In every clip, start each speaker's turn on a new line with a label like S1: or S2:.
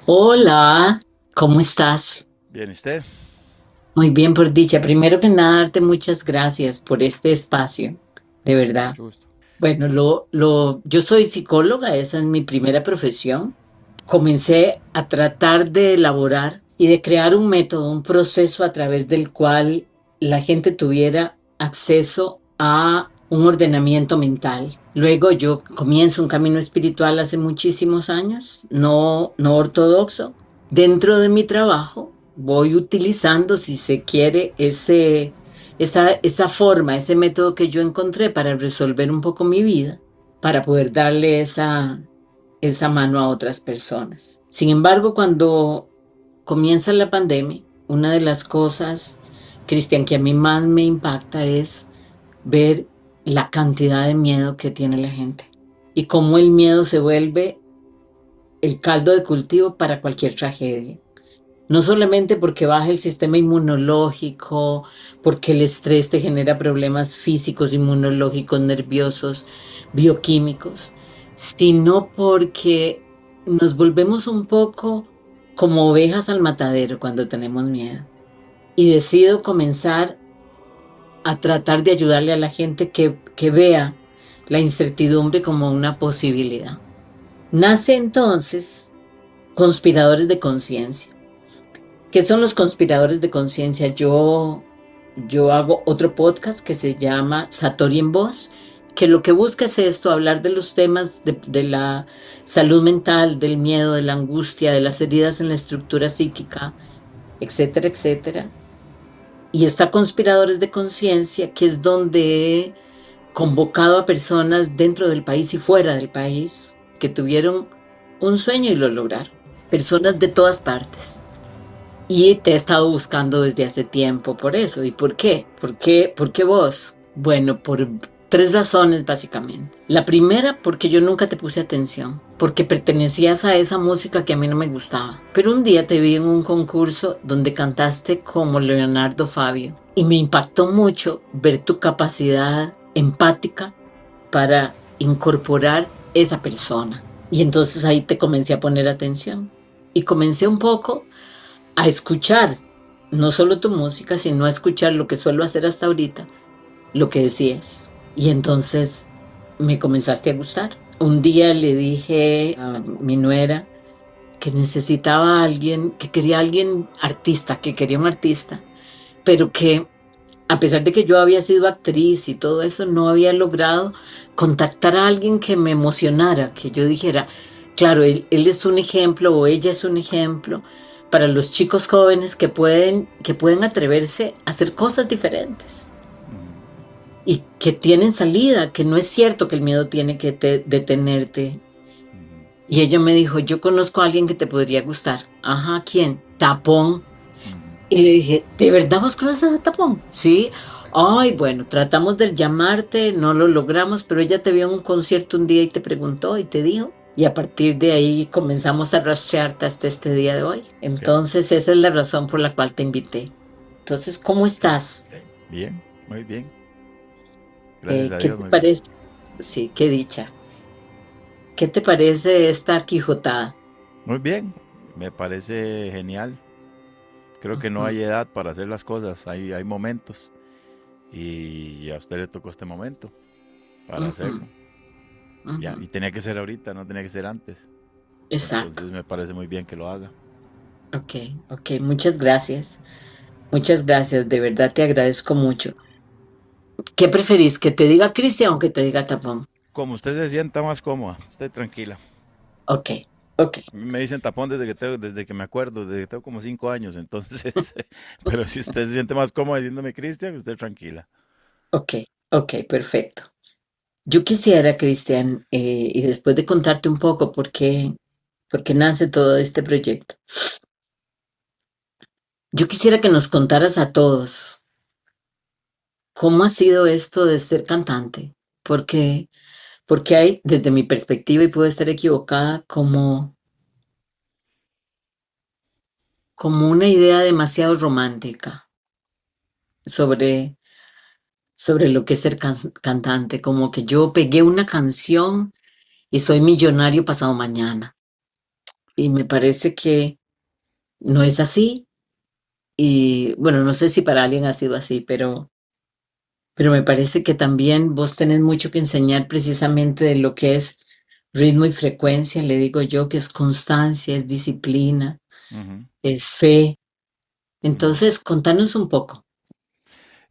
S1: Hola, ¿cómo estás?
S2: Bien, ¿y usted?
S1: Muy bien, por dicha. Primero que nada, darte muchas gracias por este espacio, de
S2: Con
S1: verdad.
S2: mucho gusto.
S1: Bueno, yo soy psicóloga, esa es mi primera profesión. Comencé a tratar de elaborar y de crear un método, un proceso a través del cual la gente tuviera acceso a un ordenamiento mental. Luego yo comienzo un camino espiritual hace muchísimos años, no ortodoxo. Dentro de mi trabajo voy utilizando, si se quiere, esa forma, ese método que yo encontré para resolver un poco mi vida, para poder darle esa mano a otras personas. Sin embargo, cuando comienza la pandemia, una de las cosas, Cristian, que a mí más me impacta es ver la cantidad de miedo que tiene la gente y cómo el miedo se vuelve el caldo de cultivo para cualquier tragedia. No solamente porque baja el sistema inmunológico, porque el estrés te genera problemas físicos, inmunológicos, nerviosos, bioquímicos, sino porque nos volvemos un poco como ovejas al matadero cuando tenemos miedo. Y decido comenzar a tratar de ayudarle a la gente que vea la incertidumbre como una posibilidad. Nace entonces Conspiradores de Conciencia. ¿Qué son los conspiradores de conciencia? Yo hago otro podcast que se llama Satori en Voz, que lo que busca es esto, hablar de los temas de la salud mental, del miedo, de la angustia, de las heridas en la estructura psíquica, etcétera, etcétera. Y está Conspiradores de Conciencia, que es donde he convocado a personas dentro del país y fuera del país que tuvieron un sueño y lo lograron. Personas de todas partes. Y te he estado buscando desde hace tiempo por eso. ¿Y por qué? ¿Por qué vos? Bueno, por tres razones básicamente. La primera, porque yo nunca te puse atención, porque pertenecías a esa música que a mí no me gustaba. Pero un día te vi en un concurso donde cantaste como Leonardo Fabio y me impactó mucho ver tu capacidad empática para incorporar esa persona. Y entonces ahí te comencé a poner atención. Y comencé un poco a escuchar no solo tu música, sino a escuchar lo que suelo hacer hasta ahorita, lo que decías. Y entonces me comenzaste a gustar. Un día le dije a mi nuera que necesitaba a alguien, que quería a alguien artista, que quería un artista, pero que a pesar de que yo había sido actriz y todo eso, no había logrado contactar a alguien que me emocionara, que yo dijera, claro, él es un ejemplo o ella es un ejemplo para los chicos jóvenes que pueden atreverse a hacer cosas diferentes
S2: Ujú,
S1: y que tienen salida, que no es cierto que el miedo tiene que detenerte.
S2: ujú,
S1: Y ella me dijo, yo conozco a alguien que te podría gustar. Ajá, ¿quién? Tapón.
S2: ujú.
S1: Y le dije, ¿de verdad vos conoces a Tapón? Sí. Ay, bueno, tratamos de llamarte, no lo logramos, pero ella te vio en un concierto un día y te preguntó y te dijo. Y a partir de ahí comenzamos a rastrearte hasta este día de hoy.
S2: Qué bueno.
S1: Entonces, esa es la razón por la cual te invité. Entonces, ¿cómo
S2: Qué
S1: estás?
S2: bien, muy bien. Gracias a
S1: ¿Qué
S2: Dios,
S1: te
S2: muy bien.
S1: parece? Sí, qué dicha. ¿Qué te parece esta Quijotada?
S2: Muy bien, me parece genial. Creo que no
S1: Ujú,
S2: hay edad para hacer las cosas, hay momentos. Y a usted le tocó este momento para
S1: ujú,
S2: hacerlo. Ya,
S1: ujú.
S2: y tenía que ser ahorita, no tenía que ser antes.
S1: Exacto.
S2: Entonces me parece muy bien que lo haga.
S1: Ok, ok, muchas gracias. Muchas gracias, de verdad te agradezco mucho. ¿Qué preferís? ¿Que te diga Cristian o que te diga Tapón?
S2: Como usted se sienta más cómoda, esté tranquila.
S1: Ok, ok,
S2: A mí me dicen tapón desde que me acuerdo, desde que tengo como 5 años, entonces, pero si usted se siente más cómodo diciéndome Cristian, usted tranquila.
S1: ok, ok, perfecto. Yo quisiera, Cristian, y después de contarte un poco por qué nace todo este proyecto, yo quisiera que nos contaras a todos cómo ha sido esto de ser cantante, porque, porque hay, desde mi perspectiva, y puedo estar equivocada, como una idea demasiado romántica sobre lo que es ser cantante, como que yo pegué una canción y soy millonario pasado mañana. y me parece que no es así. Y bueno, no sé si para alguien ha sido así, pero me parece que también vos tenés mucho que enseñar precisamente de lo que es ritmo y frecuencia, le digo yo, que es constancia, es disciplina,
S2: Ujú,
S1: es fe.
S2: ujú.
S1: Entonces, contanos un poco.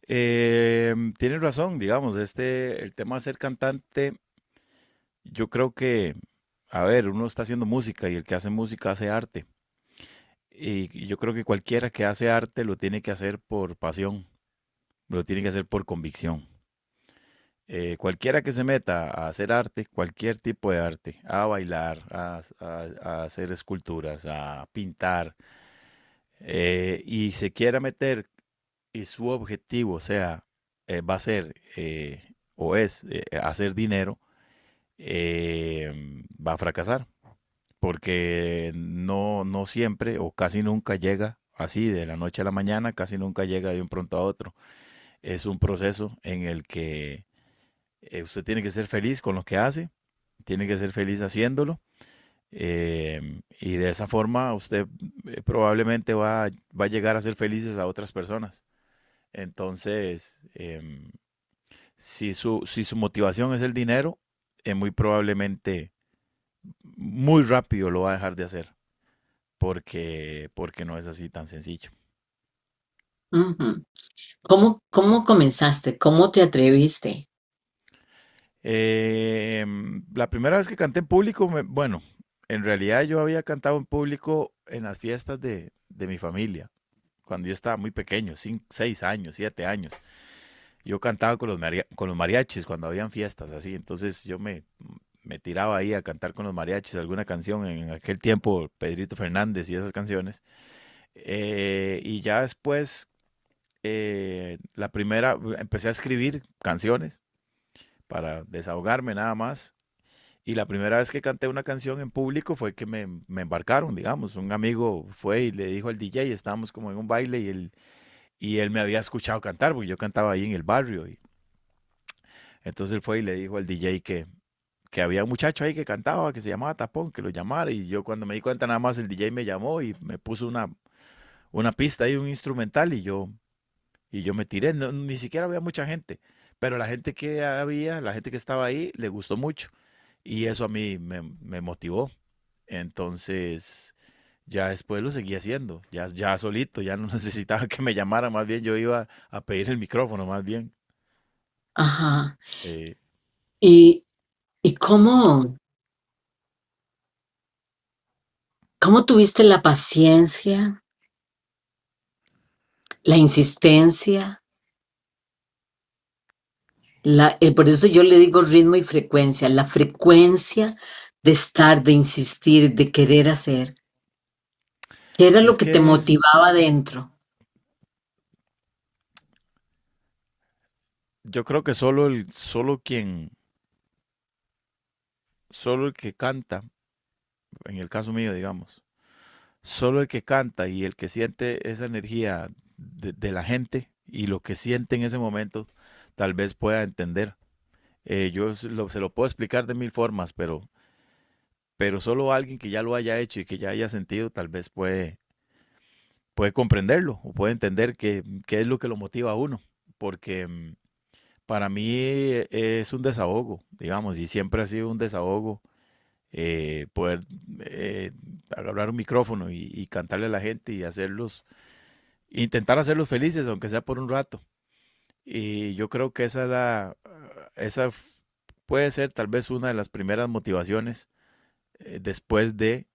S2: Tienes razón, digamos, el tema de ser cantante, yo creo que, a ver, uno está haciendo música y el que hace música hace arte. Y yo creo que cualquiera que hace arte lo tiene que hacer por pasión, lo tiene que hacer por convicción. Cualquiera que se meta a hacer arte, cualquier tipo de arte, a bailar, a hacer esculturas, a pintar, y se quiera meter y su objetivo sea, va a ser o es hacer dinero, va a fracasar, porque no siempre o casi nunca llega así de la noche a la mañana, casi nunca llega de un pronto a otro. Es un proceso en el que usted tiene que ser feliz con lo que hace, tiene que ser feliz haciéndolo, y de esa forma usted probablemente va a llegar a ser felices a otras personas. Entonces, si su motivación es el dinero, muy probablemente muy rápido lo va a dejar de hacer, porque no es así tan sencillo.
S1: Ujú. ¿Cómo comenzaste? ¿Cómo te atreviste?
S2: La primera vez que canté en público, bueno, en realidad yo había cantado en público en las fiestas de mi familia, cuando yo estaba muy pequeño, 6 años, 7 años. Yo cantaba con los mariachis cuando habían fiestas así, entonces yo me tiraba ahí a cantar con los mariachis alguna canción en aquel tiempo, Pedrito Fernández y esas canciones. Y ya después, empecé a escribir canciones para desahogarme nada más. Y la primera vez que canté una canción en público fue que me embarcaron, digamos. Un amigo fue y le dijo al DJ, estábamos como en un baile y él me había escuchado cantar, porque yo cantaba ahí en el barrio. Y entonces él fue y le dijo al DJ que había un muchacho ahí que cantaba, que se llamaba Tapón, que lo llamara. Y yo cuando me di cuenta nada más el DJ me llamó y me puso una pista ahí, un instrumental y yo me tiré. Ni siquiera había mucha gente, pero la gente que estaba ahí, le gustó mucho. Y eso a mí me motivó. Entonces, ya después lo seguí haciendo, ya solito, ya no necesitaba que me llamaran, más bien yo iba a pedir el micrófono, más bien.
S1: Ajá.
S2: Eh,
S1: ¿Y, y cómo tuviste la paciencia, la insistencia? Por eso yo le digo ritmo y frecuencia, la frecuencia de estar, de insistir, de querer hacer. ¿Qué era lo
S2: es
S1: que te
S2: que
S1: motivaba dentro?
S2: yo creo que solo el que canta, en el caso mío, digamos, solo el que canta y el que siente esa energía de la gente y lo que siente en ese momento, tal vez pueda entender. Yo se lo puedo explicar de mil formas, pero solo alguien que ya lo haya hecho y que ya haya sentido, tal vez puede comprenderlo o puede entender qué es lo que lo motiva a uno. Porque para mí es un desahogo, digamos, y siempre ha sido un desahogo, poder eh, agarrar un micrófono y cantarle a la gente y intentar hacerlos felices, aunque sea por un rato. Y yo creo que puede ser tal vez una de las primeras motivaciones, después de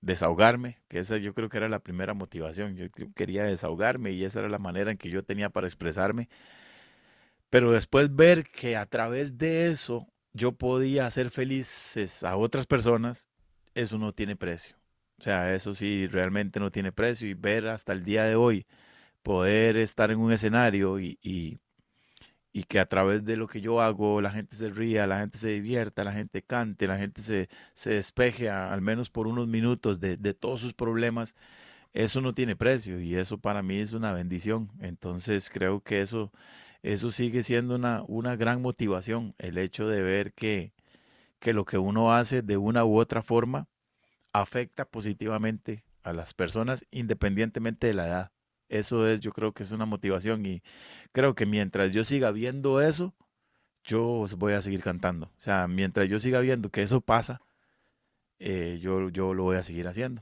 S2: desahogarme, que esa yo creo que era la primera motivación. Yo quería desahogarme y esa era la manera en que yo tenía para expresarme. Pero después ver que a través de eso yo podía hacer felices a otras personas, eso no tiene precio. O sea, eso sí, realmente no tiene precio. Y ver hasta el día de hoy, poder estar en un escenario y que a través de lo que yo hago la gente se ría, la gente se divierta, la gente cante, la gente se despeje al menos por unos minutos de todos sus problemas, eso no tiene precio y eso para mí es una bendición. Entonces creo que eso sigue siendo una gran motivación, el hecho de ver que lo que uno hace de una u otra forma afecta positivamente a las personas independientemente de la edad. Eso es, yo creo que es una motivación y creo que mientras yo siga viendo eso, yo voy a seguir cantando. O sea, mientras yo siga viendo que eso pasa, yo lo voy a seguir haciendo.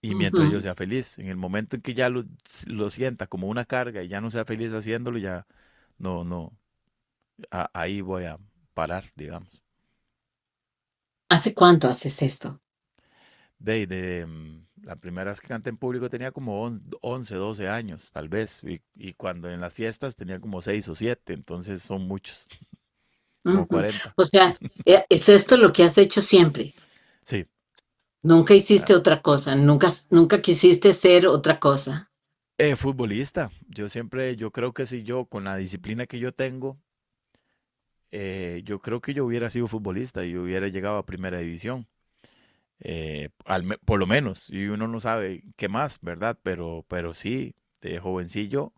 S2: Y mientras yo
S1: Ujú.
S2: sea feliz, en el momento en que ya lo sienta como una carga y ya no sea feliz haciéndolo, ya no, ahí voy a parar, digamos.
S1: ¿Hace cuánto haces esto?
S2: La primera vez que canté en público tenía como 11, 12 años, tal vez, y cuando en las fiestas tenía como 6 o 7, entonces son muchos, como
S1: Ujú.
S2: 40.
S1: O sea, ¿es esto lo que has hecho siempre?
S2: Sí,
S1: Nunca hiciste
S2: ah,
S1: otra cosa, nunca quisiste ser otra cosa.
S2: futbolista. Yo creo que si yo, con la disciplina que yo tengo, yo creo que yo hubiera sido futbolista y hubiera llegado a primera división. Por lo menos, y uno no sabe qué más, ¿verdad? Pero sí, de jovencillo,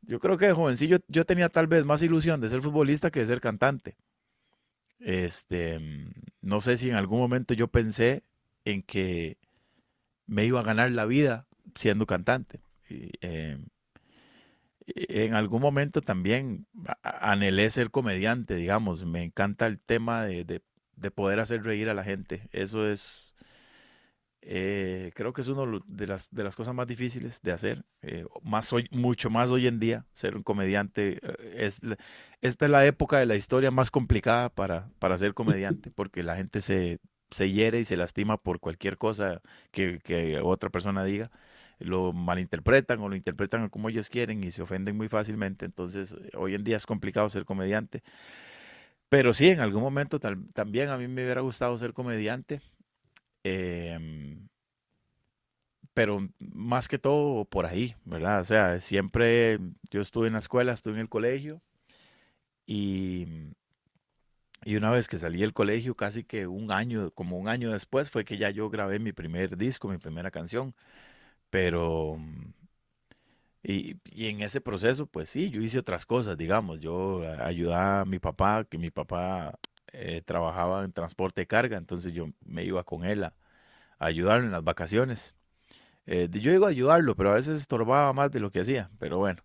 S2: yo creo que de jovencillo yo tenía tal vez más ilusión de ser futbolista que de ser cantante. No sé si en algún momento yo pensé en que me iba a ganar la vida siendo cantante. En algún momento también anhelé ser comediante, digamos. Me encanta el tema de poder hacer reír a la gente. Eso es, creo que es una de las cosas más difíciles de hacer. Mucho más hoy en día, ser un comediante. Esta es la época de la historia más complicada para ser comediante, porque la gente se hiere y se lastima por cualquier cosa que otra persona diga. Lo malinterpretan o lo interpretan como ellos quieren y se ofenden muy fácilmente. Entonces, hoy en día es complicado ser comediante. Pero sí, en algún momento también a mí me hubiera gustado ser comediante. em, pero más que todo por ahí, ¿verdad? O sea, siempre yo estuve en la escuela, estuve en el colegio y, y una vez que salí del colegio, casi que como un año después, fue que ya yo grabé mi primer disco, mi primera canción. Pero, y en ese proceso, pues sí, yo hice otras cosas, digamos, yo ayudaba a mi papá, que mi papá trabajaba en transporte de carga, entonces yo me iba con él a ayudarlo en las vacaciones. Yo iba a ayudarlo, pero a veces estorbaba más de lo que hacía, pero bueno.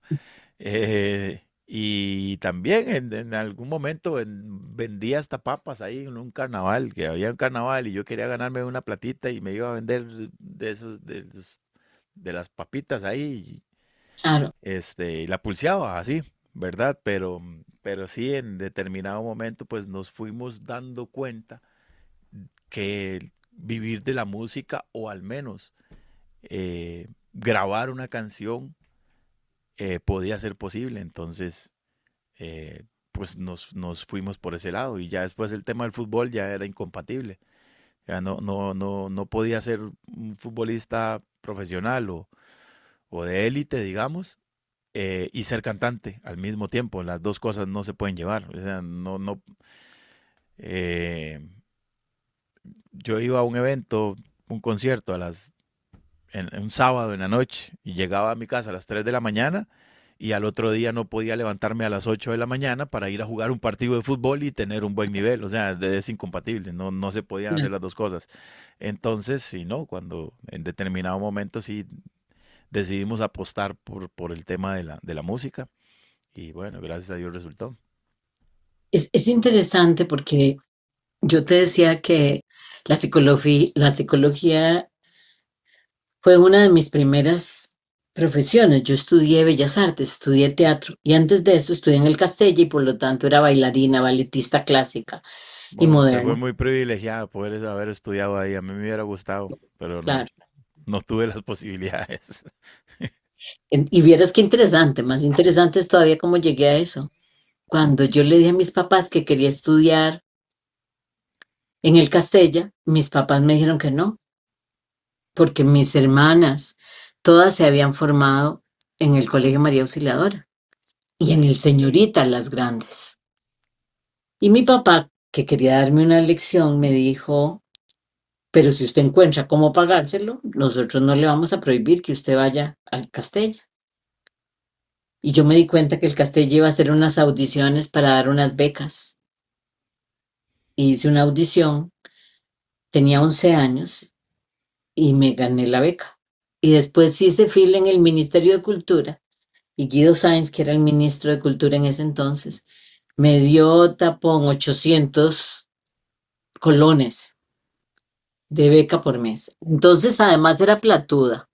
S2: Y también en algún momento vendía hasta papas ahí en un carnaval, que había un carnaval y yo quería ganarme una platita y me iba a vender de las papitas ahí,
S1: Claro.
S2: y la pulseaba así, ¿verdad? Pero sí, en determinado momento pues nos fuimos dando cuenta que vivir de la música o al menos grabar una canción podía ser posible. Entonces, pues nos fuimos por ese lado y ya después el tema del fútbol ya era incompatible. Ya no podía ser un futbolista profesional o de élite, digamos, y ser cantante al mismo tiempo. Las dos cosas no se pueden llevar. O sea, eh, yo iba a un evento, un concierto en un sábado en la noche y llegaba a mi casa a las 3 de la mañana y al otro día no podía levantarme a las 8 de la mañana para ir a jugar un partido de fútbol y tener un buen nivel. O sea, es incompatible, no se podían hacer las dos cosas. Entonces, sí, ¿no? Cuando en determinado momento sí decidimos apostar por el tema de la música y bueno, gracias a Dios resultó.
S1: Es interesante porque yo te decía que la psicología fue una de mis primeras profesiones. Yo estudié Bellas Artes, estudié teatro y antes de eso estudié en el Castella y por lo tanto era bailarina, balletista clásica y
S2: Bueno, usted fue
S1: moderna.
S2: muy privilegiado poder haber estudiado ahí. A mí me hubiera gustado, pero
S1: Claro.
S2: no tuve las posibilidades.
S1: Y vieras qué interesante, más interesante es todavía cómo llegué a eso. Cuando yo le dije a mis papás que quería estudiar en el Castella, mis papás me dijeron que no, porque mis hermanas todas se habían formado en el Colegio María Auxiliadora y en el Señorita Las Grandes. Y mi papá, que quería darme una lección, me dijo, pero si usted encuentra cómo pagárselo, nosotros no le vamos a prohibir que usted vaya al Castella. Y yo me di cuenta que el Castella iba a hacer unas audiciones para dar unas becas. Y hice una audición tenía 11 años y me gané la beca. Y después hice fila en el Ministerio de Cultura y Guido Sáenz, que era el ministro de Cultura en ese entonces, me dio tapón 800 colones de beca por mes. Entonces, además era platuda,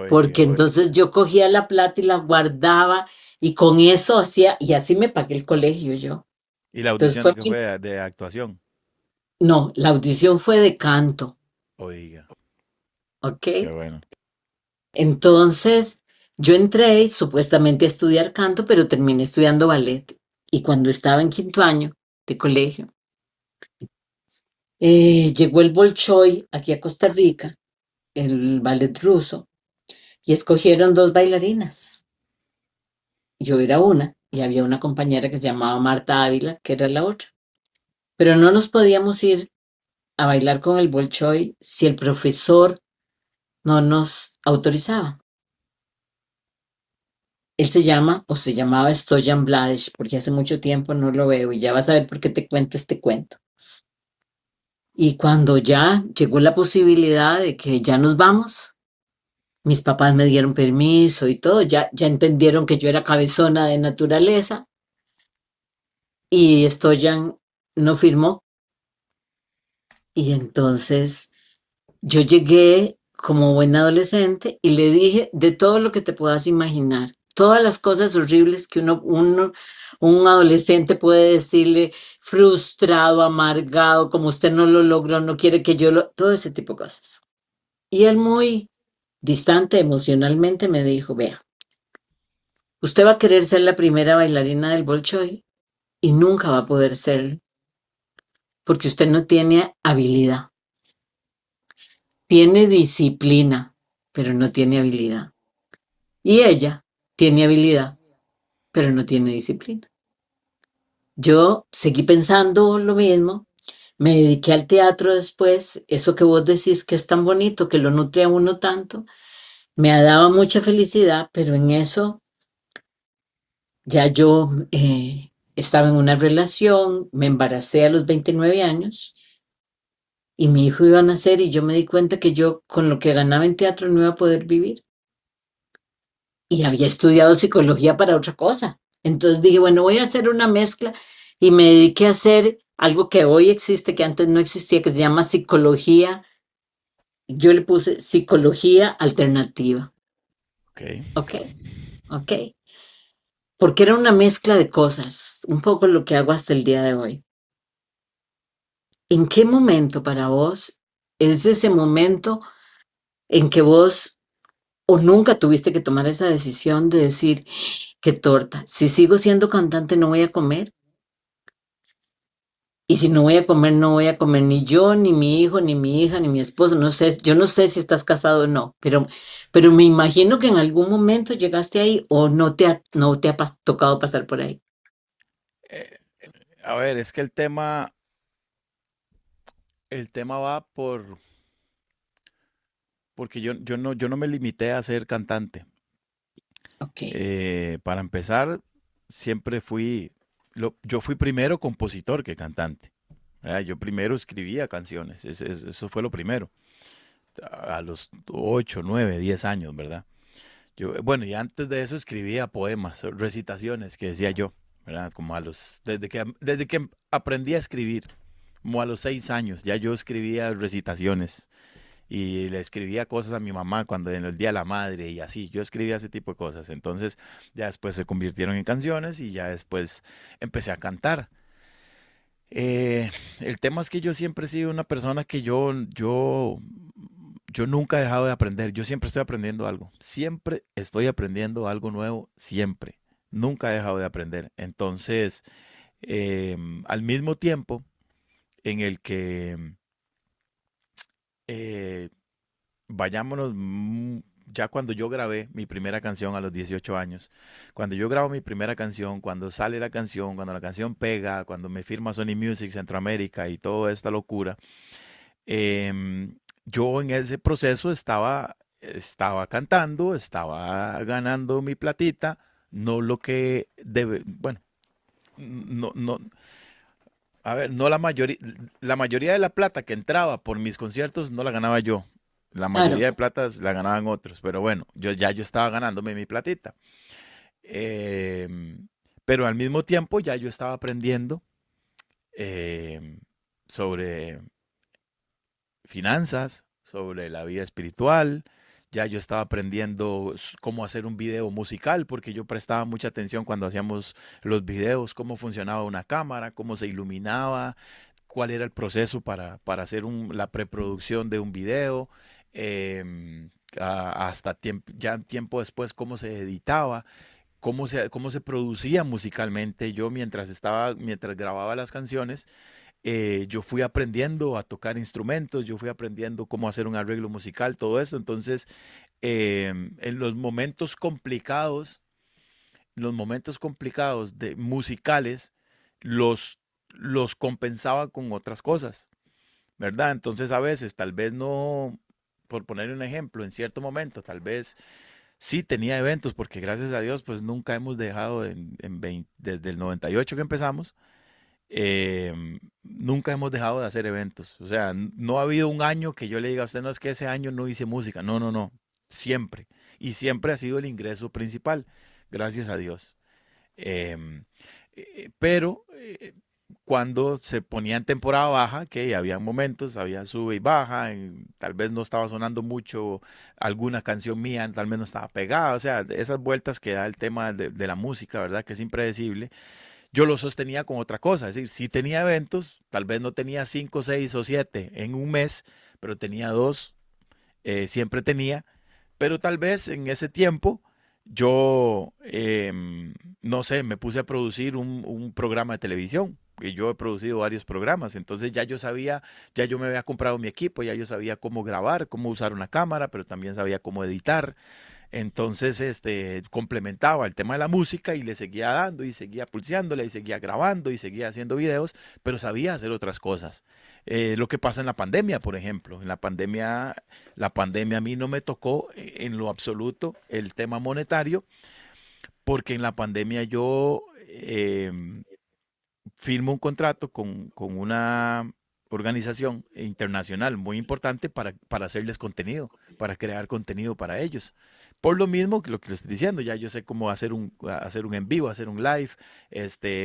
S1: porque
S2: Oiga,
S1: entonces yo cogía la plata y la guardaba y con eso hacía, y así me pagué el colegio yo.
S2: ¿y la
S1: Entonces
S2: audición
S1: fue
S2: de qué fue?
S1: mi,
S2: De actuación.
S1: no, la audición fue de canto,
S2: Oiga,
S1: ¿ok?
S2: qué bueno.
S1: Entonces, yo entré supuestamente a estudiar canto, pero terminé estudiando ballet. Y cuando estaba en quinto año de colegio, llegó el Bolshoi aquí a Costa Rica, el ballet ruso, y escogieron dos bailarinas. Yo era una, y había una compañera que se llamaba Marta Ávila, que era la otra. Pero no nos podíamos ir a bailar con el Bolshoi si el profesor no nos autorizaba. Él se llama o se llamaba Stoyan Blades, porque hace mucho tiempo no lo veo y ya vas a ver por qué te cuento este cuento. Y cuando ya llegó la posibilidad de que ya nos vamos, mis papás me dieron permiso y todo, ya entendieron que yo era cabezona de naturaleza y Stoyan no firmó. Y entonces yo llegué como buena adolescente y le dije de todo lo que te puedas imaginar, todas las cosas horribles que un adolescente puede decirle, frustrado, amargado, como usted no lo logró, no quiere que yo lo, todo ese tipo de cosas. Y él muy distante emocionalmente me dijo, vea, usted va a querer ser la primera bailarina del Bolshoi y nunca va a poder serlo, porque usted no tiene habilidad, tiene disciplina, pero no tiene habilidad. Y ella tiene habilidad, pero no tiene disciplina. Yo seguí pensando lo mismo, me dediqué al teatro después, eso que vos decís que es tan bonito, que lo nutre a uno tanto, me daba mucha felicidad, pero en eso ya yo estaba en una relación, me embaracé a los 29 años y mi hijo iba a nacer y yo me di cuenta que yo con lo que ganaba en teatro no iba a poder vivir. Y había estudiado psicología para otra cosa. Entonces dije, bueno, voy a hacer una mezcla y me dediqué a hacer algo que hoy existe, que antes no existía, que se llama psicología. Yo le puse psicología alternativa.
S2: Ok.
S1: ¿Ok? ¿Ok? Porque era una mezcla de cosas, un poco lo que hago hasta el día de hoy. ¿En qué momento para vos es ese momento en que vos o nunca tuviste que tomar esa decisión de decir, qué torta, si sigo siendo cantante no voy a comer? Y si no voy a comer, no voy a comer ni yo, ni mi hijo, ni mi hija, ni mi esposo. No sé, yo no sé si estás casado o no, pero me imagino que en algún momento llegaste ahí o no te ha tocado pasar por ahí.
S2: Eh, a ver, es que el tema va porque yo no me limité a ser cantante.
S1: Ok,
S2: Para empezar, siempre yo fui primero compositor que cantante. ¿Verdad? Yo primero escribía canciones, eso fue lo primero, a los 8 9 10 años, ¿verdad? Bueno, y antes de eso escribía poemas, recitaciones que decía yo, ¿verdad? Como desde que aprendí a escribir, como a los 6 años, ya yo escribía recitaciones y le escribía cosas a mi mamá cuando en el Día de la Madre y así, yo escribía ese tipo de cosas. Entonces ya después se convirtieron en canciones y ya después empecé a cantar. El tema es que yo siempre he sido una persona que yo nunca he dejado de aprender. Yo siempre estoy aprendiendo algo. Siempre estoy aprendiendo algo nuevo. Siempre. Nunca he dejado de aprender. Entonces, al mismo tiempo en el que eh, vayámonos ya cuando yo grabé mi primera canción a los 18 años, cuando yo grabo mi primera canción, cuando sale la canción, cuando la canción pega, cuando me firma Sony Music Centroamérica y toda esta locura, yo en ese proceso estaba cantando, estaba ganando mi platita, no lo que debe, bueno, no, no, A ver, no la mayoría de la plata que entraba por mis conciertos no la ganaba yo. La
S1: Claro.
S2: mayoría de platas la ganaban otros, pero bueno, yo estaba ganándome mi platita. Em, pero al mismo tiempo ya yo estaba aprendiendo em, sobre finanzas, sobre la vida espiritual. Ya yo estaba aprendiendo cómo hacer un video musical, porque yo prestaba mucha atención cuando hacíamos los videos, cómo funcionaba una cámara, cómo se iluminaba, cuál era el proceso para hacer la preproducción de un video, hasta ya tiempo después cómo se editaba, cómo se producía musicalmente. Yo mientras grababa las canciones, yo fui aprendiendo a tocar instrumentos, yo fui aprendiendo cómo hacer un arreglo musical, todo eso. Entonces, en los momentos complicados de musicales, los, los compensaba con otras cosas, ¿verdad? Entonces, a veces, tal vez no, por poner un ejemplo, en cierto momento, tal vez sí tenía eventos, porque gracias a Dios, pues nunca hemos dejado desde el 98 que empezamos, nunca hemos dejado de hacer eventos. O sea, no ha habido un año que yo le diga a usted, no es que ese año no hice música. No, no, no. Siempre. Y siempre ha sido el ingreso principal, gracias a Dios. Em, pero cuando se ponía en temporada baja, que había momentos, había sube y baja, tal vez no estaba sonando mucho alguna canción mía, tal vez no estaba pegada, o sea, esas vueltas que da el tema de la música, ¿verdad? Que es impredecible. Yo lo sostenía con otra cosa, es decir, si tenía eventos, tal vez no tenía cinco, seis o siete en un mes, pero tenía dos, siempre tenía, pero tal vez en ese tiempo yo, no sé, me puse a producir un programa de televisión. Y yo he producido varios programas, entonces ya yo sabía, ya yo me había comprado mi equipo, ya yo sabía cómo grabar, cómo usar una cámara, pero también sabía cómo editar. Entonces, complementaba el tema de la música y le seguía dando y seguía pulseándole y seguía grabando y seguía haciendo videos, pero sabía hacer otras cosas. Lo que pasa en la pandemia, por ejemplo. La pandemia a mí no me tocó en lo absoluto el tema monetario, porque en la pandemia yo firmo un contrato con una organización internacional muy importante para hacerles contenido, para crear contenido para ellos. Por lo mismo que lo que les estoy diciendo, ya yo sé cómo hacer un en vivo, hacer un live,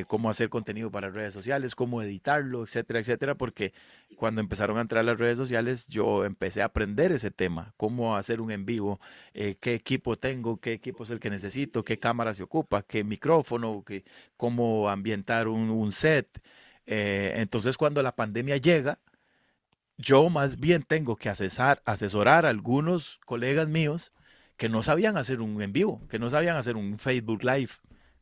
S2: cómo hacer contenido para redes sociales, cómo editarlo, etcétera, etcétera, porque cuando empezaron a entrar las redes sociales, yo empecé a aprender ese tema, cómo hacer un en vivo, qué equipo tengo, qué equipo es el que necesito, qué cámara se ocupa, qué micrófono, cómo ambientar un set. Entonces, cuando la pandemia llega, yo más bien tengo que asesorar a algunos colegas míos que no sabían hacer un en vivo, que no sabían hacer un Facebook Live,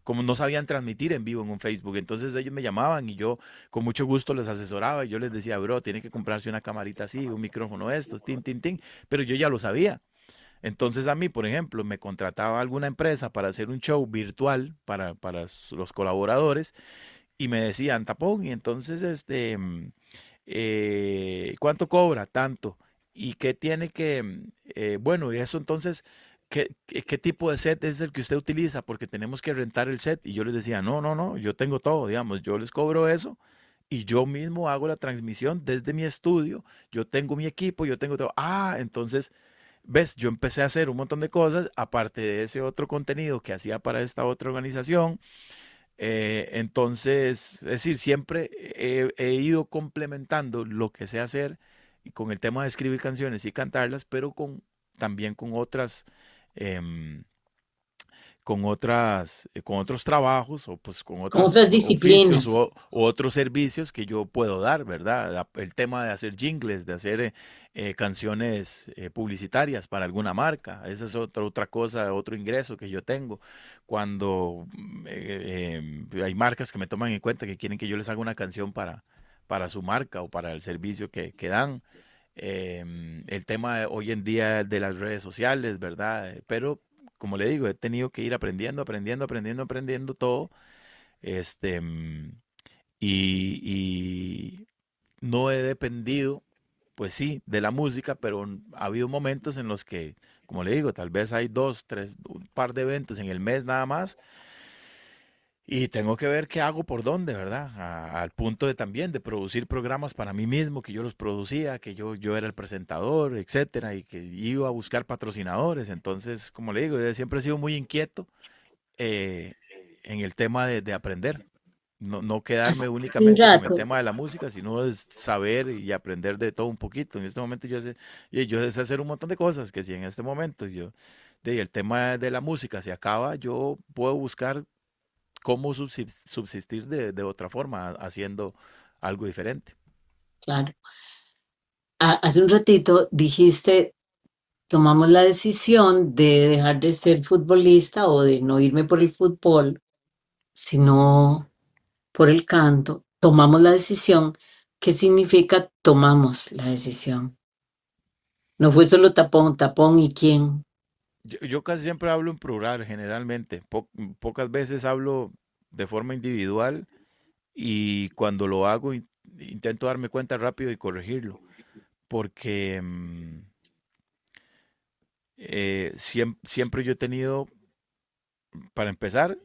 S2: como no sabían transmitir en vivo en un Facebook. Entonces ellos me llamaban y yo con mucho gusto les asesoraba y yo les decía, bro, tiene que comprarse una camarita así, un micrófono estos, tin, tin, tin, pero yo ya lo sabía. Entonces a mí, por ejemplo, me contrataba alguna empresa para hacer un show virtual para los colaboradores y me decían, tapón, y entonces, ¿cuánto cobra? Tanto. ¿Y qué tiene que, bueno, y eso entonces, qué tipo de set es el que usted utiliza? Porque tenemos que rentar el set. Y yo les decía, no, no, no, yo tengo todo, digamos, yo les cobro eso y yo mismo hago la transmisión desde mi estudio, yo tengo mi equipo, yo tengo todo. Ah, entonces, ves, yo empecé a hacer un montón de cosas, aparte de ese otro contenido que hacía para esta otra organización. Entonces, es decir, siempre he ido complementando lo que sé hacer y con el tema de escribir canciones y cantarlas, pero también em, con otros trabajos o pues con
S1: Con
S2: otros
S1: otras
S2: oficios
S1: disciplinas.
S2: o otros servicios que yo puedo dar, ¿verdad? El tema de hacer jingles, de hacer canciones publicitarias para alguna marca, esa es otra cosa, otro ingreso que yo tengo. Cuando hay marcas que me toman en cuenta que quieren que yo les haga una canción para su marca o para el servicio que dan. El tema hoy en día de las redes sociales, ¿verdad? Pero como le digo, he tenido que ir aprendiendo, aprendiendo, aprendiendo, aprendiendo todo. Este, mm, y no he dependido, pues sí, de la música, pero ha habido momentos en los que, como le digo, tal vez hay dos, tres, un par de eventos en el mes nada más. Y tengo que ver qué hago por dónde, ¿verdad? Al punto de también de producir programas para mí mismo, que yo los producía, que yo era el presentador, etcétera, y que iba a buscar patrocinadores. Entonces, como le digo, yo siempre he sido muy inquieto eh, en el tema de aprender. No, no
S1: Hace
S2: quedarme
S1: un
S2: únicamente con el
S1: rato.
S2: tema de la música, sino es saber y aprender de todo un poquito. En este momento yo sé hacer un montón de cosas que si en este momento el tema de la música se acaba, yo puedo buscar cómo subsistir de otra forma, haciendo algo diferente.
S1: Claro. Hace un ratito dijiste, tomamos la decisión de dejar de ser futbolista o de no irme por el fútbol, sino por el canto. Tomamos la decisión. ¿Qué significa tomamos la decisión? No fue solo tapón, tapón y quién.
S2: Yo casi siempre hablo en plural, generalmente. Pocas veces hablo de forma individual y cuando lo hago intento darme cuenta rápido y corregirlo, porque siempre yo he tenido, para empezar,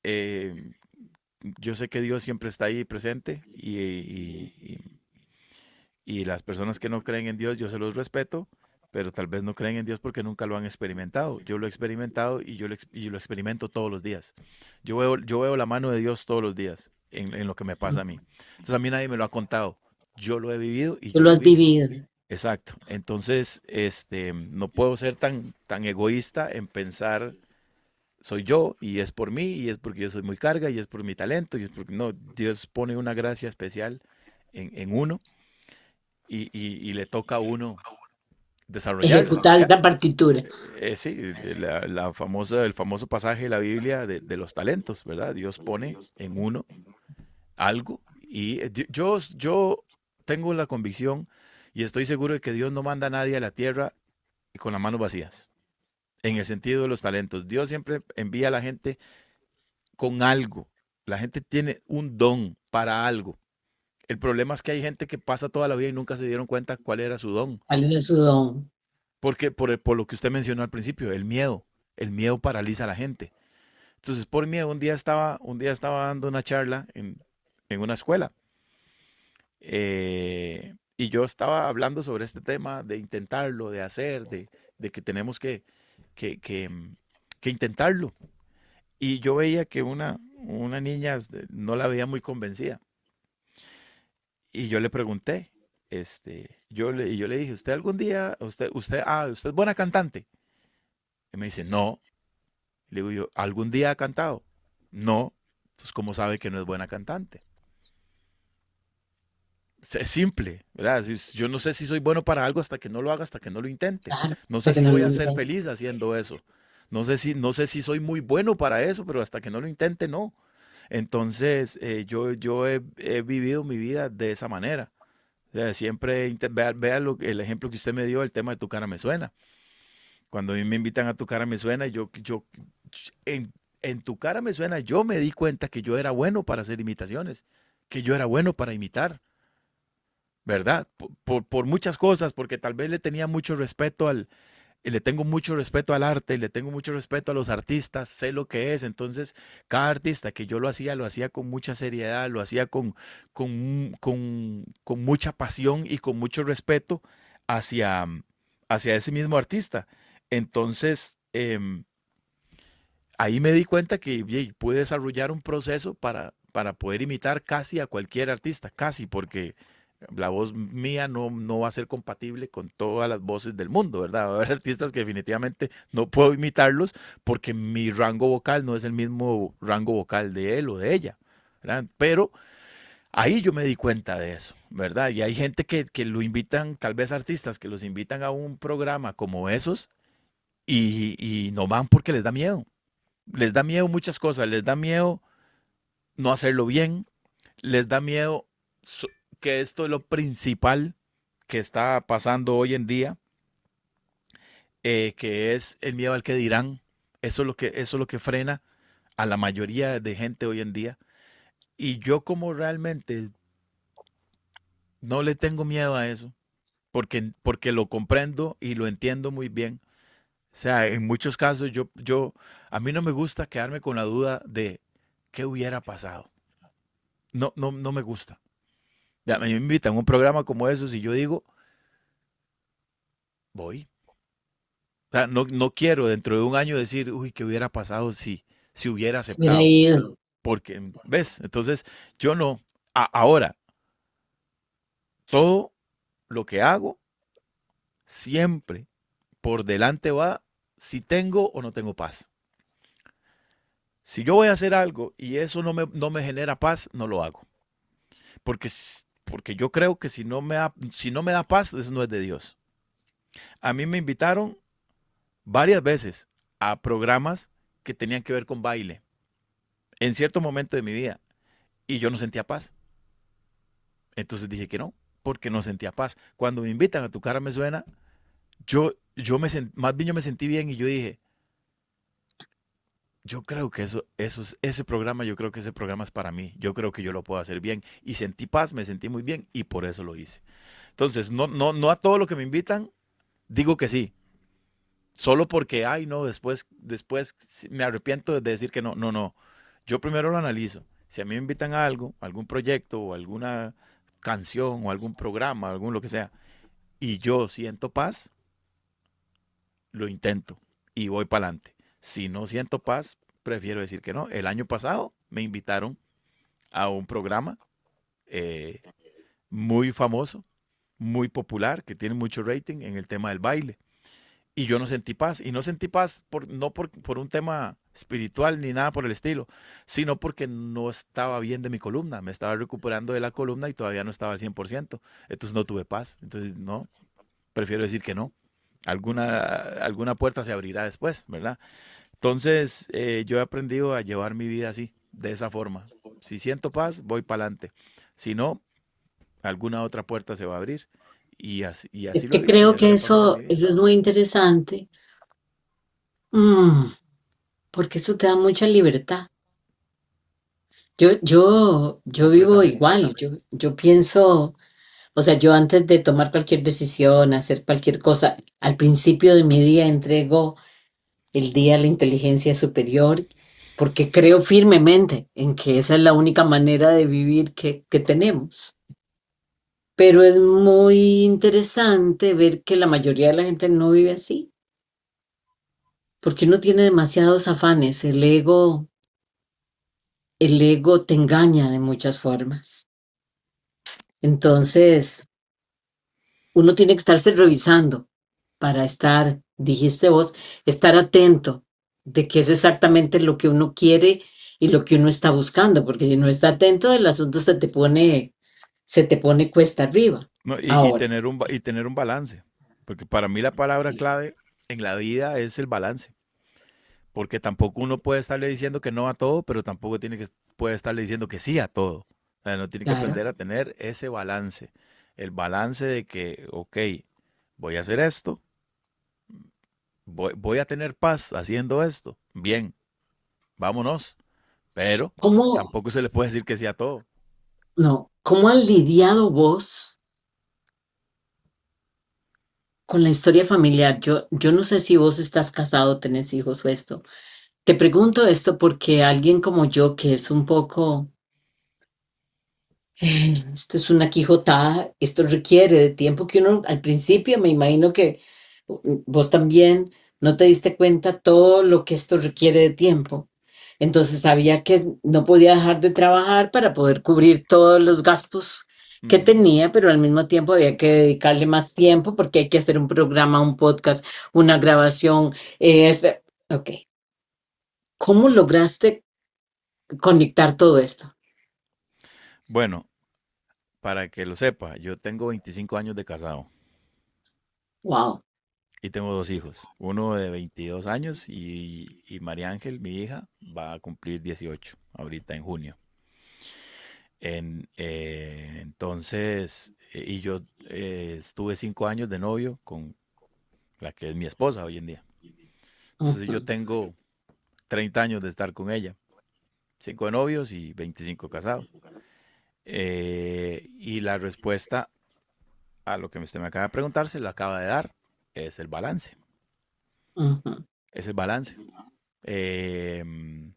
S2: eh, yo sé que Dios siempre está ahí presente y las personas que no creen en Dios, yo se los respeto, pero tal vez no creen en Dios porque nunca lo han experimentado. Yo lo he experimentado y lo experimento todos los días. Yo veo la mano de Dios todos los días en lo que me pasa a mí. Entonces a mí nadie me lo ha contado. Yo lo he vivido y
S1: Tú
S2: yo
S1: lo
S2: lo
S1: has
S2: vivo.
S1: vivido.
S2: Exacto. Entonces, no puedo ser tan egoísta en pensar soy yo y es por mí y es porque yo soy muy carga y es por mi talento y es porque no, Dios pone una gracia especial en uno y le toca a uno desarrollarla.
S1: Ejecutar la partitura.
S2: Sí, el famoso pasaje de la Biblia de los talentos, ¿verdad? Dios pone en uno algo y yo tengo la convicción y estoy seguro de que Dios no manda a nadie a la tierra con las manos vacías, en el sentido de los talentos. Dios siempre envía a la gente con algo. La gente tiene un don para algo. El problema es que hay gente que pasa toda la vida y nunca se dieron cuenta cuál era su don.
S1: ¿Cuál es su don?
S2: Porque por lo que usted mencionó al principio, el miedo. El miedo paraliza a la gente. Entonces, por miedo, un día estaba dando una charla en una escuela. Y yo estaba hablando sobre este tema de intentarlo, de hacer, de que tenemos que, que, mm, que intentarlo. Y yo veía que una niña no la veía muy convencida. Y yo le pregunté, yo le dije, ¿usted algún día, usted es buena cantante? Y me dice, no. Le digo yo, ¿algún día ha cantado? No. Entonces, ¿cómo sabe que no es buena cantante? Es simple, ¿verdad? Yo no sé si soy bueno para algo hasta que no lo haga, hasta que no lo intente.
S1: Claro,
S2: No
S1: hasta
S2: sé
S1: que
S2: si
S1: no
S2: voy
S1: lo
S2: a ser
S1: intente.
S2: feliz haciendo eso. No sé si soy muy bueno para eso, pero hasta que no lo intente, no. Entonces, yo he vivido mi vida de esa manera. O sea, siempre vea el ejemplo que usted me dio, el tema de Tu cara me suena. Cuando a mí me invitan a Tu cara me suena, en Tu cara me suena, yo me di cuenta que yo era bueno para hacer imitaciones, que yo era bueno para imitar, ¿verdad? Por muchas cosas, porque tal vez le tenía mucho respeto le tengo mucho respeto al arte, le tengo mucho respeto a los artistas, sé lo que es. Entonces, cada artista que yo lo hacía con mucha seriedad, lo hacía con mucha pasión y con mucho respeto hacia, hacia ese mismo artista. Entonces, ahí me di cuenta que pude desarrollar un proceso para poder imitar casi a cualquier artista, casi, porque la voz mía no va a ser compatible con todas las voces del mundo, ¿verdad? Va a haber artistas que definitivamente no puedo imitarlos porque mi rango vocal no es el mismo rango vocal de él o de ella, ¿verdad? Pero ahí yo me di cuenta de eso, ¿verdad? Y hay gente que lo invitan, tal vez artistas que los invitan a un programa como esos y no van porque les da miedo. Les da miedo muchas cosas, les da miedo no hacerlo bien, les da miedo so- que esto es lo principal que está pasando hoy en día, que es el miedo al que dirán. Eso es lo que frena a la mayoría de gente hoy en día. Y yo como realmente no le tengo miedo a eso, porque lo comprendo y lo entiendo muy bien. O sea, en muchos casos a mí no me gusta quedarme con la duda de ¿qué hubiera pasado? No, no, no me gusta. Ya me invitan a un programa como esos y yo digo, voy. O sea, no, no quiero dentro de un año decir, uy, ¿qué hubiera pasado si hubiera
S1: Se hubiera
S2: aceptado?
S1: ido.
S2: Porque, ¿ves? Entonces, yo no. Ahora, todo lo que hago siempre por delante va si tengo o no tengo paz. Si yo voy a hacer algo y eso no me genera paz, no lo hago. Porque yo creo que si no me da paz, eso no es de Dios. A mí me invitaron varias veces a programas que tenían que ver con baile en cierto momento de mi vida y yo no sentía paz. Entonces dije que no, porque no sentía paz. Cuando me invitan a Tu Cara Me Suena, más bien yo me sentí bien y yo dije, yo creo que ese programa, yo creo que ese programa es para mí. Yo creo que yo lo puedo hacer bien. Y sentí paz, me sentí muy bien y por eso lo hice. Entonces, no, no, no a todo lo que me invitan, digo que sí. Solo porque, ay, no, después me arrepiento de decir que no. No, no. Yo primero lo analizo. Si a mí me invitan a algo, algún proyecto o alguna canción o algún programa, algún lo que sea, y yo siento paz, lo intento y voy para adelante. Si no siento paz, prefiero decir que no. El año pasado me invitaron a un programa eh, muy famoso, muy popular, que tiene mucho rating en el tema del baile. Y yo no sentí paz. Y no sentí paz no por un tema espiritual ni nada por el estilo, sino porque no estaba bien de mi columna. Me estaba recuperando de la columna y todavía no estaba al 100%. Entonces no tuve paz. Entonces no, prefiero decir que no. Alguna puerta se abrirá después, ¿verdad? Entonces yo he aprendido a llevar mi vida así, de esa forma. Si siento paz, voy para adelante. Si no, alguna otra puerta se va a abrir. Y
S1: Es
S2: así lo he
S1: que
S2: visto y
S1: creo
S2: así
S1: que
S2: ha pasado en mi
S1: eso
S2: vida.
S1: es muy interesante, mm, porque eso te da mucha libertad. Yo vivo
S2: Completamente.
S1: igual, yo pienso, o sea, yo antes de tomar cualquier decisión, hacer cualquier cosa, al principio de mi día entrego el día a la inteligencia superior, porque creo firmemente en que esa es la única manera de vivir que tenemos. Pero es muy interesante ver que la mayoría de la gente no vive así, porque uno tiene demasiados afanes, el ego te engaña de muchas formas. Entonces, uno tiene que estarse revisando para estar, dijiste vos, estar atento de qué es exactamente lo que uno quiere y lo que uno está buscando, porque si no está atento, el asunto se te pone cuesta arriba.
S2: No, y
S1: Ahora,
S2: tener un balance. Porque para mí la palabra clave en la vida es el balance. Porque tampoco uno puede estarle diciendo que no a todo, pero tampoco puede estarle diciendo que sí a todo. O sea, uno tiene que
S1: claro,
S2: aprender a tener ese balance. El balance de que, ok, voy a hacer esto, voy a tener paz haciendo esto. Bien, vámonos. Pero
S1: ¿cómo,
S2: tampoco se le puede decir que sí a todo.
S1: no, cómo has lidiado vos con la historia familiar? Yo no sé si vos estás casado, tenés hijos o esto. Te pregunto esto porque alguien como yo, que es un poco, esto es una quijotada, esto requiere de tiempo que uno, al principio me imagino que vos también no te diste cuenta todo lo que esto requiere de tiempo. Entonces sabía que no podía dejar de trabajar para poder cubrir todos los gastos que
S2: Ujú.
S1: tenía, pero al mismo tiempo había que dedicarle más tiempo porque hay que hacer un programa, un podcast, una grabación. Ok, ¿cómo lograste conectar todo esto?
S2: Bueno, para que lo sepa, yo tengo 25 años de casado.
S1: Wow.
S2: Y tengo dos hijos, uno de 22 años y María Ángel, mi hija, va a cumplir 18 ahorita en junio. Entonces, y yo estuve 5 años de novio con la que es mi esposa hoy en día. Entonces yo
S1: Ujú.
S2: tengo 30 años de estar con ella, 5 de novios y 25 casados. Y la respuesta a lo que usted me acaba de preguntar, se lo acaba de dar, es el balance.
S1: Ujú.
S2: Es el balance. Em,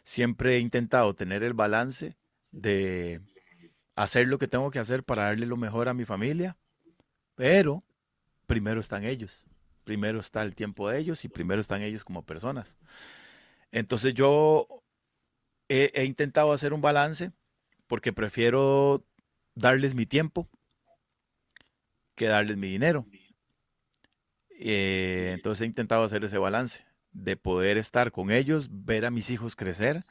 S2: Siempre he intentado tener el balance de hacer lo que tengo que hacer para darle lo mejor a mi familia, pero primero están ellos. Primero está el tiempo de ellos y primero están ellos como personas. Entonces yo he intentado hacer un balance porque prefiero darles mi tiempo que darles mi dinero. Entonces he intentado hacer ese balance de poder estar con ellos, ver a mis hijos crecer,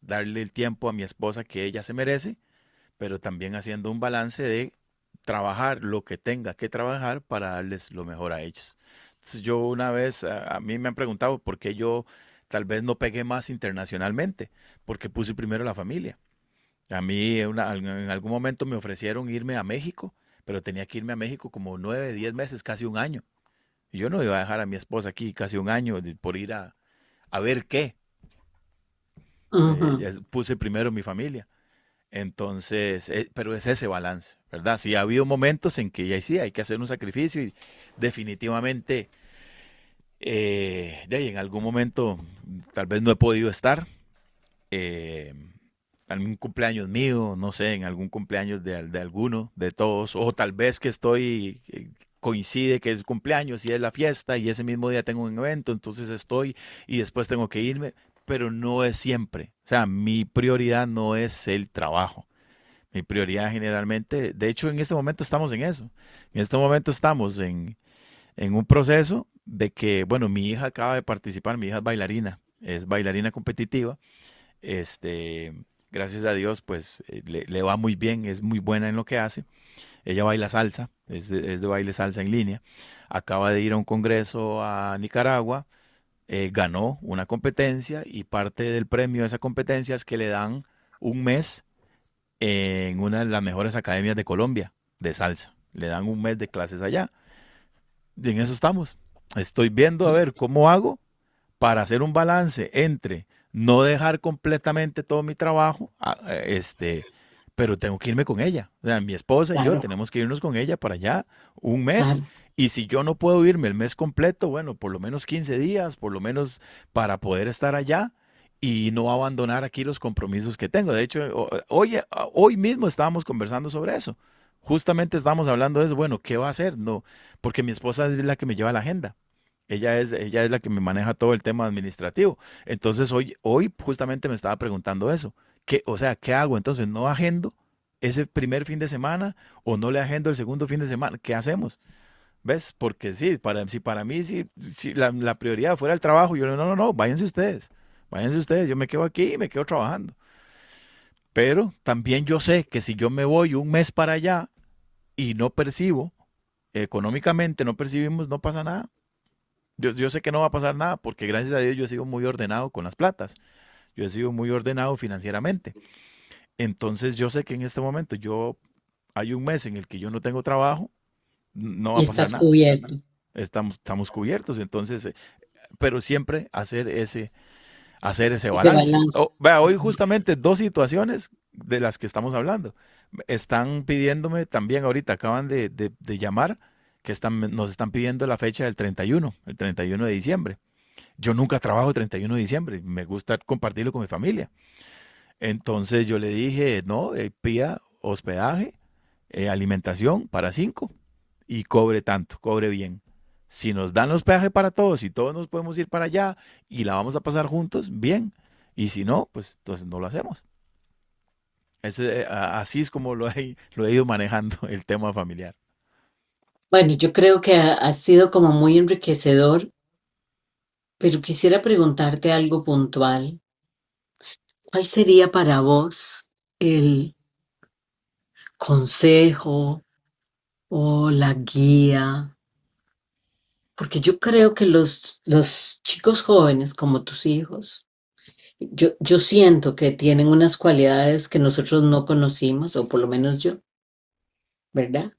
S2: darle el tiempo a mi esposa que ella se merece, pero también haciendo un balance de trabajar lo que tenga que trabajar para darles lo mejor a ellos. Entonces yo una vez, a mí me han preguntado por qué yo tal vez no pegué más internacionalmente, porque puse primero la familia. A mí en algún momento me ofrecieron irme a México, pero tenía que irme a México como 9, 10 meses, casi un año. Y yo no iba a dejar a mi esposa aquí casi un año por ir a ver qué.
S1: Ujú.
S2: Puse primero mi familia. Entonces, pero es ese balance, ¿verdad? Sí, ha habido momentos en que ya sí hay que hacer un sacrificio y definitivamente de ahí, en algún momento tal vez no he podido estar. eh, Algún cumpleaños mío, no sé, en algún cumpleaños de alguno, de todos, o tal vez que estoy, coincide que es cumpleaños y es la fiesta y ese mismo día tengo un evento, entonces estoy y después tengo que irme, pero no es siempre. O sea, mi prioridad no es el trabajo. Mi prioridad generalmente, de hecho en este momento estamos en eso. En este momento estamos en un proceso de que, bueno, mi hija acaba de participar, mi hija es bailarina competitiva, este, gracias a Dios, pues le va muy bien, es muy buena en lo que hace. Ella baila salsa, es de baile salsa en línea. Acaba de ir a un congreso a Nicaragua, ganó una competencia y parte del premio de esa competencia es que le dan un mes en una de las mejores academias de Colombia de salsa. Le dan un mes de clases allá. Y en eso estamos. Estoy viendo a ver cómo hago para hacer un balance entre no dejar completamente todo mi trabajo, pero tengo que irme con ella. O sea, mi esposa y yo
S1: Claro,
S2: tenemos que irnos con ella para allá un mes.
S1: claro.
S2: Y si yo no puedo irme el mes completo, bueno, por lo menos 15 días, por lo menos para poder estar allá y no abandonar aquí los compromisos que tengo. De hecho, hoy mismo estábamos conversando sobre eso. Justamente estábamos hablando de eso. Bueno, ¿qué va a hacer? No, porque mi esposa es la que me lleva la agenda. Ella es la que me maneja todo el tema administrativo. Entonces hoy justamente me estaba preguntando eso. O sea, ¿qué hago? Entonces, ¿no agendo ese primer fin de semana o no le agendo el segundo fin de semana? ¿Qué hacemos? ¿Ves? Porque sí, si para mí si la prioridad fuera el trabajo, yo le digo, no, no, no, váyanse ustedes, yo me quedo aquí y me quedo trabajando. Pero también yo sé que si yo me voy un mes para allá y no percibo, económicamente no percibimos, no pasa nada. Yo sé que no va a pasar nada porque gracias a Dios yo he sido muy ordenado con las platas. Yo he sido muy ordenado financieramente. Entonces yo sé que en este momento hay un mes en el que yo no tengo trabajo, no va
S1: Y
S2: a pasar
S1: estás
S2: nada.
S1: cubierto
S2: Estamos cubiertos. Entonces, pero siempre hacer ese
S1: de
S2: balance.
S1: balance.
S2: Vea, hoy justamente dos situaciones de las que estamos hablando. Están pidiéndome también ahorita, acaban de llamar, que nos están pidiendo la fecha del 31, el 31 de diciembre. Yo nunca trabajo el 31 de diciembre, me gusta compartirlo con mi familia. Entonces yo le dije, no, pida hospedaje, alimentación para 5 y cobre tanto, cobre bien. Si nos dan hospedaje para todos y todos nos podemos ir para allá y la vamos a pasar juntos, bien. Y si no, pues entonces no lo hacemos. Así es como lo he ido manejando el tema familiar.
S1: Bueno, yo creo que ha sido como muy enriquecedor, pero quisiera preguntarte algo puntual. ¿Cuál sería para vos el consejo o la guía? Porque yo creo que los chicos jóvenes como tus hijos, yo siento que tienen unas cualidades que nosotros no conocimos, o por lo menos yo, ¿verdad?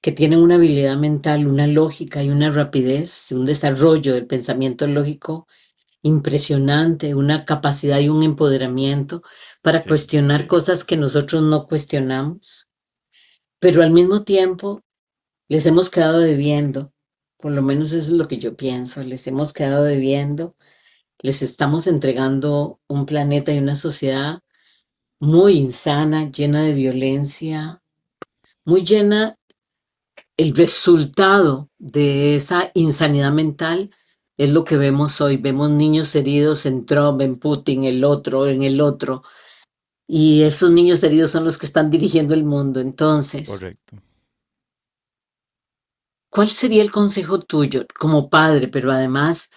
S1: Que tienen una habilidad mental, una lógica y una rapidez, un desarrollo del pensamiento lógico impresionante, una capacidad y un empoderamiento para
S2: Sí,
S1: cuestionar cosas que nosotros no cuestionamos, pero al mismo tiempo les hemos quedado debiendo, por lo menos eso es lo que yo pienso, les hemos quedado debiendo les estamos entregando un planeta y una sociedad muy insana, llena de violencia, muy llena. El resultado de esa insanidad mental es lo que vemos hoy. Vemos niños heridos en Trump, en Putin, en el otro. Y esos niños heridos son los que están dirigiendo el mundo. Entonces,
S2: Correcto.
S1: ¿cuál sería el consejo tuyo como padre, pero además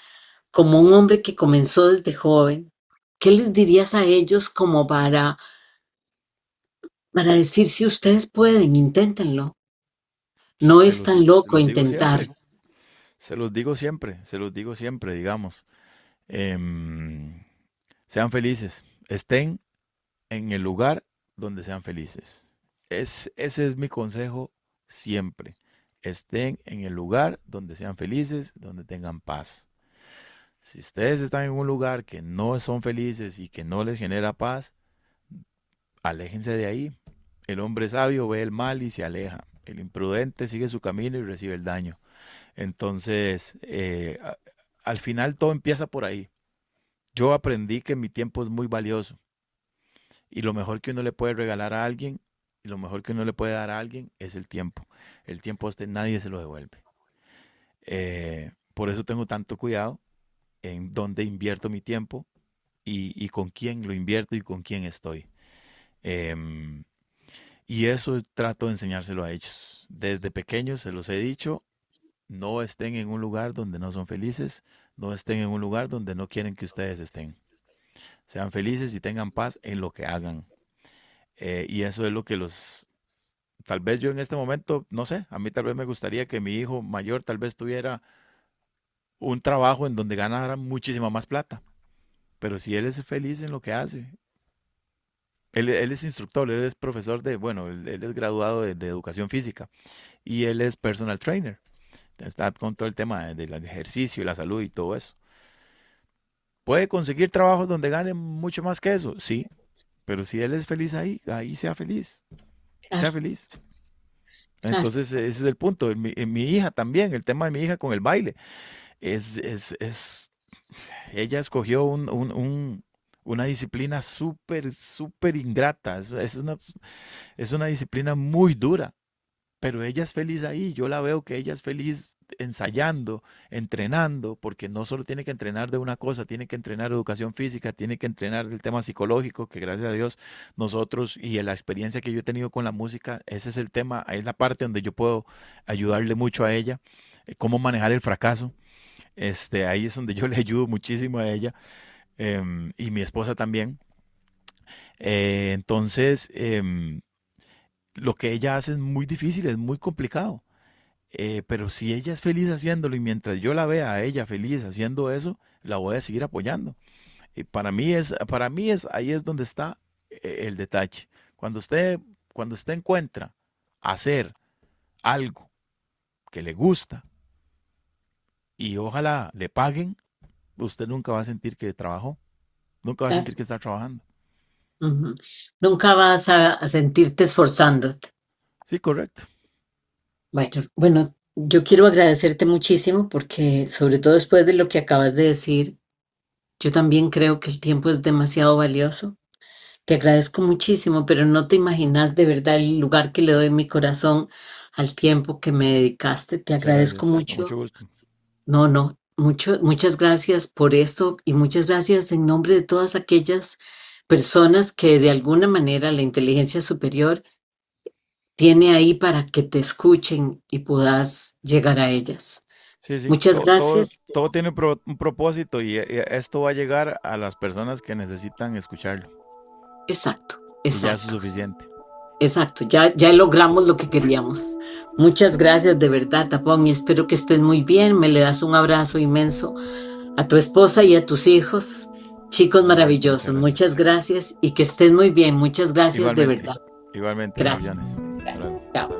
S1: como un hombre que comenzó desde joven? ¿Qué les dirías a ellos como para decir si ustedes pueden, inténtenlo? No
S2: Se
S1: es
S2: los,
S1: tan
S2: se
S1: loco
S2: los digo siempre,
S1: intentar.
S2: se los digo siempre, digamos. Em, Sean felices, estén en el lugar donde sean felices. Ese es mi consejo siempre. Estén en el lugar donde sean felices, donde tengan paz. Si ustedes están en un lugar que no son felices y que no les genera paz, aléjense de ahí. El hombre sabio ve el mal y se aleja. El imprudente sigue su camino y recibe el daño. Entonces, al final todo empieza por ahí. Yo aprendí que mi tiempo es muy valioso y lo mejor que uno le puede regalar a alguien y lo mejor que uno le puede dar a alguien es el tiempo. El tiempo a usted nadie se lo devuelve. Por eso tengo tanto cuidado en dónde invierto mi tiempo y con quién lo invierto y con quién estoy. Em, y eso trato de enseñárselo a ellos. Desde pequeños se los he dicho, no estén en un lugar donde no son felices, no estén en un lugar donde no quieren que ustedes estén. Sean felices y tengan paz en lo que hagan. Y eso es lo que tal vez yo en este momento, no sé, a mí tal vez me gustaría que mi hijo mayor tal vez tuviera un trabajo en donde ganara muchísima más plata. Pero si él es feliz en lo que hace, él es instructor, él es profesor bueno, él es graduado de educación física y él es personal trainer. Está con todo el tema del ejercicio y la salud y todo eso. ¿Puede conseguir trabajos donde gane mucho más que eso? Sí, pero si él es feliz ahí, ahí sea feliz, sea
S1: Claro,
S2: feliz.
S1: claro.
S2: Entonces ese es el punto. En mi hija también, el tema de mi hija con el baile, ella escogió una disciplina súper, súper ingrata, es una disciplina muy dura, pero ella es feliz ahí, yo la veo que ella es feliz ensayando, entrenando, porque no solo tiene que entrenar de una cosa, tiene que entrenar educación física, tiene que entrenar el tema psicológico, que gracias a Dios nosotros y en la experiencia que yo he tenido con la música, ese es el tema, es la parte donde yo puedo ayudarle mucho a ella, cómo manejar el fracaso. Ahí es donde yo le ayudo muchísimo a ella, y mi esposa también. Entonces, lo que ella hace es muy difícil, es muy complicado. Pero si ella es feliz haciéndolo y mientras yo la vea a ella feliz haciendo eso, la voy a seguir apoyando. Y ahí es donde está el detalle. Cuando usted encuentra hacer algo que le gusta y ojalá le paguen, usted nunca va a sentir que trabajó, nunca va a
S1: Claro.
S2: sentir que está trabajando.
S1: Ujú. Nunca vas a sentirte esforzándote.
S2: Sí, correcto.
S1: Bueno, yo quiero agradecerte muchísimo porque, sobre todo después de lo que acabas de decir, yo también creo que el tiempo es demasiado valioso. Te agradezco muchísimo, pero no te imaginas de verdad el lugar que le doy en mi corazón al tiempo que me dedicaste. Te
S2: Muchas
S1: agradezco
S2: gracias, con
S1: mucho.
S2: mucho gusto.
S1: No, no, muchas gracias por esto y muchas gracias en nombre de todas aquellas personas que de alguna manera la inteligencia superior tiene ahí para que te escuchen y puedas llegar a ellas.
S2: Sí, sí,
S1: Muchas gracias.
S2: todo tiene un propósito y esto va a llegar a las personas que necesitan escucharlo.
S1: Exacto,
S2: Y ya eso es
S1: exacto,
S2: suficiente.
S1: exacto. Ya logramos lo que queríamos. Muchas gracias de verdad, Tapón, y espero que estés muy bien. Me le das un abrazo inmenso a tu esposa y a tus hijos, chicos
S2: Igual, muchas
S1: maravillosos. Muchas
S2: gracias.
S1: gracias y que estén muy bien. Muchas gracias de
S2: Igualmente,
S1: verdad.
S2: igualmente,
S1: Gracias.
S2: bendiciones. Hasta
S1: Gracias.
S2: luego.
S1: Chao.